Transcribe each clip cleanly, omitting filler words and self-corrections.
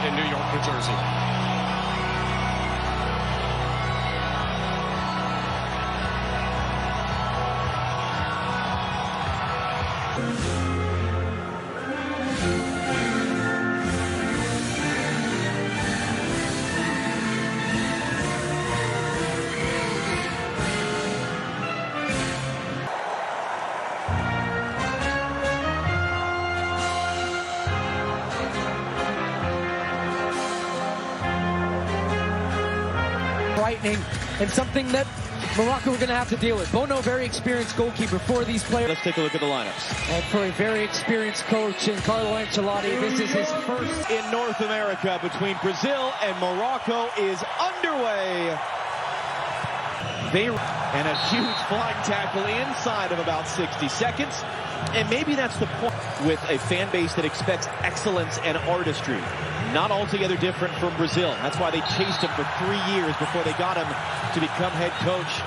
in New York, New Jersey. Frightening, and something that Morocco are going to have to deal with. Bono, very experienced goalkeeper for these players. Let's take a look at the lineups. And for a very experienced coach in Carlo Ancelotti, this is his first in North America between Brazil and Morocco is underway. And a huge flying tackle inside of about 60 seconds. And maybe that's the point with a fan base that expects excellence and artistry. Not altogether different from Brazil. That's why they chased him for 3 years before they got him to become head coach.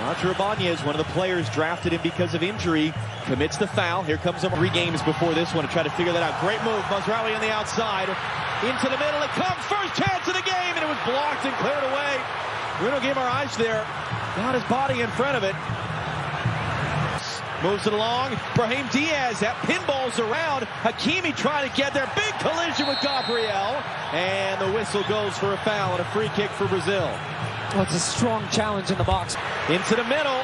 Roger Ibanez, one of the players, drafted him because of injury, commits the foul. Here comes him 3 games before this one to try to figure that out. Great move, Mazraoui on the outside. Into the middle it comes, first chance of the game, and it was blocked and cleared away. Bruno Guimaraes there, got his body in front of it. Moves it along. Brahim Diaz, that pinballs around. Hakimi trying to get there. Big collision with Gabriel. And the whistle goes for a foul and a free kick for Brazil. Well, it's a strong challenge in the box. Into the middle.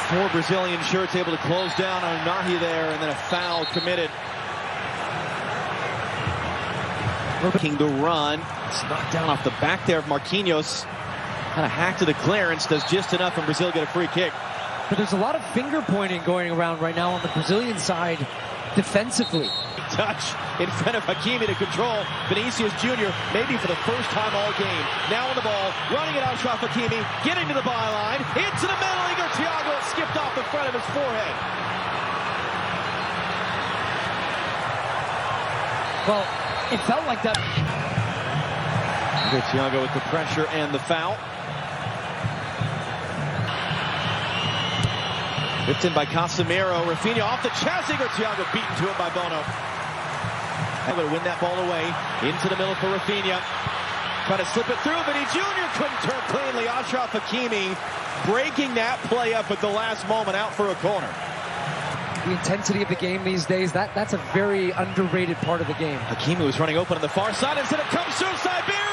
4 Brazilian shirts able to close down on Nahi there, and then a foul committed. Looking to run. It's knocked down off the back there of Marquinhos. Kind of hack to the clearance, does just enough, and Brazil get a free kick. But there's a lot of finger pointing going around right now on the Brazilian side defensively. Touch in front of Hakimi to control Vinícius Jr. maybe for the first time all game. Now on the ball, running it out, Achraf Hakimi, getting to the byline, into the middle, Igor Thiago skipped off the front of his forehead. Well, it felt like that. Igor Thiago with the pressure and the foul. Whipped in by Casemiro. Rafinha off the chest. Igor Thiago beaten to it by Bono. Able to win that ball away. Into the middle for Rafinha. Trying to slip it through, but Vini Jr. couldn't turn cleanly. Achraf Hakimi breaking that play up at the last moment, out for a corner. The intensity of the game these days, that's a very underrated part of the game. Hakimi was running open on the far side. Instead it comes through Saibari.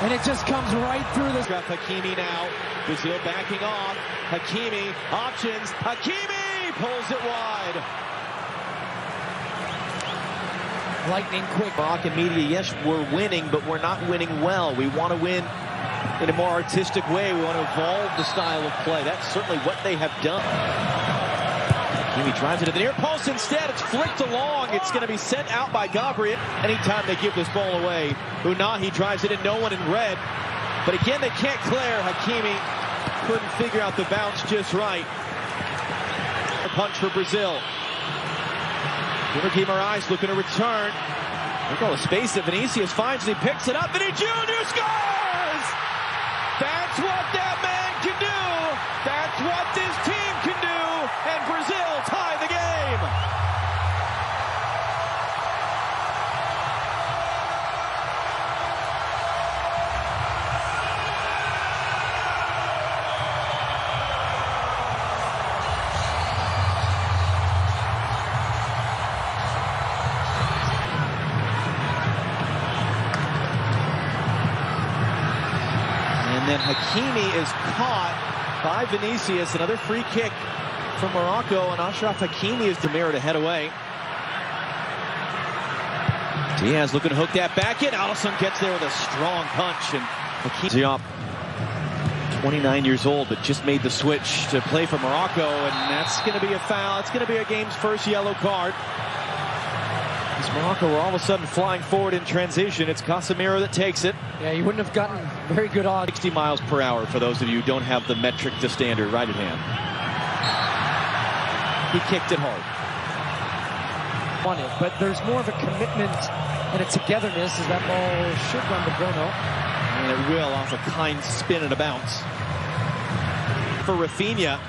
And it just comes right through this. Hakimi now. Brazil backing off. Hakimi, options. Hakimi pulls it wide. Lightning quick. Moroccan media, yes, we're winning, but we're not winning well. We want to win in a more artistic way. We want to evolve the style of play. That's certainly what they have done. Hakimi drives it to the near post. Instead, it's flicked along. It's going to be sent out by Gabriel. Anytime they give this ball away, Unahi drives it in, no one in red. But again, they can't clear. Hakimi couldn't figure out the bounce just right. A punch for Brazil. Guimaraes looking to return. Look at all the space that Vinícius finds, and he picks it up. Vini Jr. scores! That's what that man can do. That's what this team can do. And Brazil tie the game. And then Hakimi is caught by Vinícius. Another free kick from Morocco, and Achraf Hakimi is the mirror to head away. Diaz looking to hook that back in. Alisson gets there with a strong punch, and Hakimi, 29 years old, but just made the switch to play for Morocco, and that's going to be a foul. It's going to be a game's first yellow card. As Morocco were all of a sudden flying forward in transition. It's Casemiro that takes it. Yeah, you wouldn't have gotten very good odds. 60 miles per hour for those of you who don't have the metric to standard right at hand. He kicked it hard. On it, but there's more of a commitment and a togetherness as that ball should run to Bruno. And it will off a kind spin and a bounce. For Rafinha.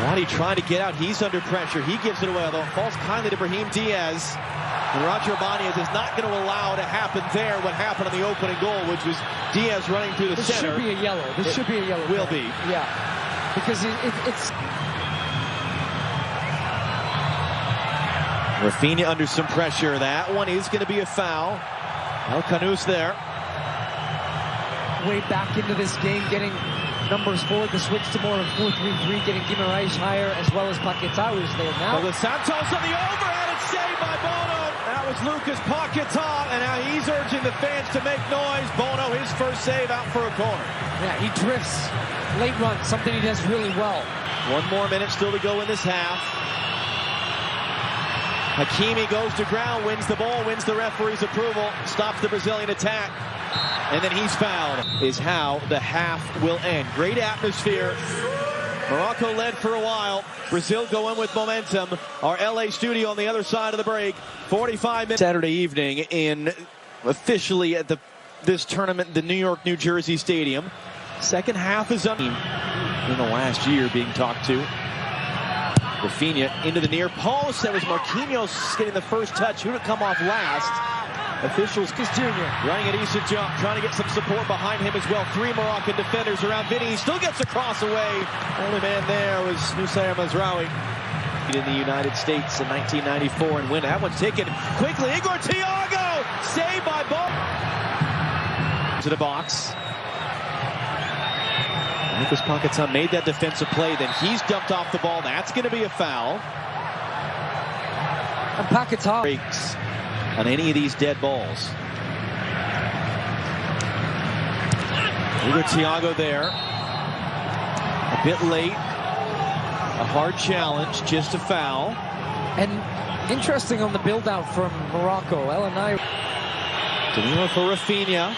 Wadi trying to get out. He's under pressure. He gives it away, although it falls kindly to Brahim Diaz. And Roger Ibanez is not going to allow to happen there what happened on the opening goal, which was Diaz running through the center. This should be a yellow. This should be a yellow. Will be. Yeah. Because it's... Rafinha under some pressure. That one is going to be a foul. El Khanous there. Way back into this game, getting numbers forward, the switch to more of 4-3-3, getting Guimaraes higher, as well as Paquetá is there now. Well, the Santos on the overhead, it's saved by Bono. That was Lucas Paquetá, and now he's urging the fans to make noise. Bono, his first save out for a corner. Yeah, he drifts late run, something he does really well. 1 more minute still to go in this half. Hakimi goes to ground, wins the ball, wins the referee's approval, stops the Brazilian attack. And then he's fouled, is how the half will end. Great atmosphere. Morocco led for a while. Brazil going with momentum. Our LA studio on the other side of the break. 45 minutes. Saturday evening in officially at this tournament, the New York, New Jersey Stadium. Second half is in the last year being talked to. Rafinha into the near post. That was Marquinhos getting the first touch. Who to come off last? Officials, Jr. running a decent jump, trying to get some support behind him as well. 3 Moroccan defenders around Vini. He still gets a cross away. Only man there was Nusayr Mazraoui. In the United States in 1994 and win. That one's taken quickly. Igor Thiago, saved by Bono. To the box. Lucas Paquetá made that defensive play. Then he's dumped off the ball. That's going to be a foul. And Paquetá breaks on any of these dead balls. Igor Thiago there. A bit late. A hard challenge, just a foul. And interesting on the build-out from Morocco. Danilo for Rafinha.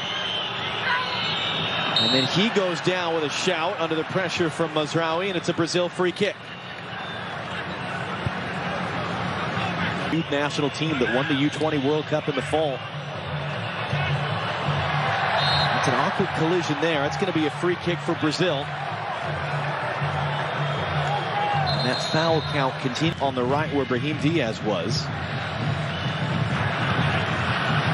And then he goes down with a shout under the pressure from Mazraoui, and it's a Brazil free kick. Youth national team that won the U20 World Cup in the fall. It's an awkward collision there. It's going to be a free kick for Brazil. And that foul count continues on the right where Brahim Diaz was.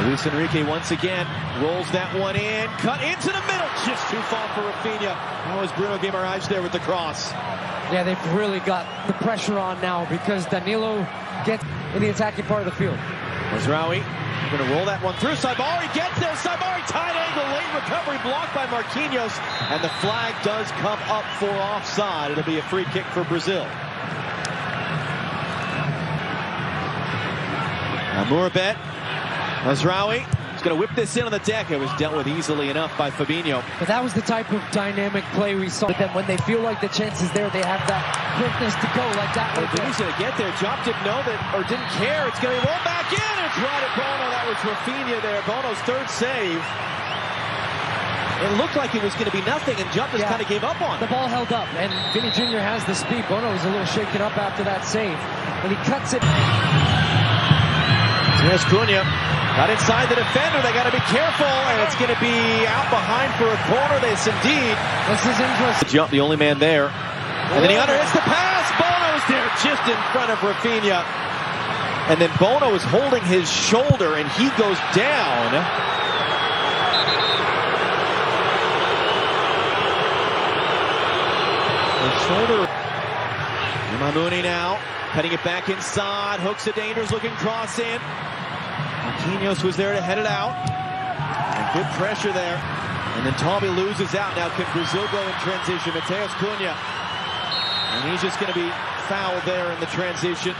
Luis Enrique once again rolls that one in, cut into the middle, just too far for Rafinha. That was Bruno Guimaraes there with the cross. Yeah, they've really got the pressure on now because Danilo gets in the attacking part of the field. Mazraoui going to roll that one through. Saibari gets there. Saibari tight angle, late recovery blocked by Marquinhos, and the flag does come up for offside. It'll be a free kick for Brazil. Amourabet. Mazraoui is going to whip this in on the deck. It was dealt with easily enough by Fabinho. But that was the type of dynamic play we saw. But then when they feel like the chance is there, they have that quickness to go like that. He's going to get there. Jop didn't know that or didn't care. It's going to be rolled back in. It's right at Bono. That was Rafinha there. Bono's third save. It looked like it was going to be nothing, and Jump just kind of gave up on it. The ball held up, and Vini Jr. has the speed. Bono was a little shaken up after that save, and he cuts it. Here's Cunha. Got inside the defender. They got to be careful, and it's going to be out behind for a corner. This is interesting. Jump, the only man there. And then he underhits the pass. Bono's there just in front of Rafinha. And then Bono is holding his shoulder, and he goes down. The shoulder. Mamuni now, cutting it back inside. Hooks a dangerous looking cross in. Marquinhos was there to head it out. And good pressure there. And then Tommy loses out. Now can Brazil go in transition? Matheus Cunha. And he's just going to be fouled there in the transition.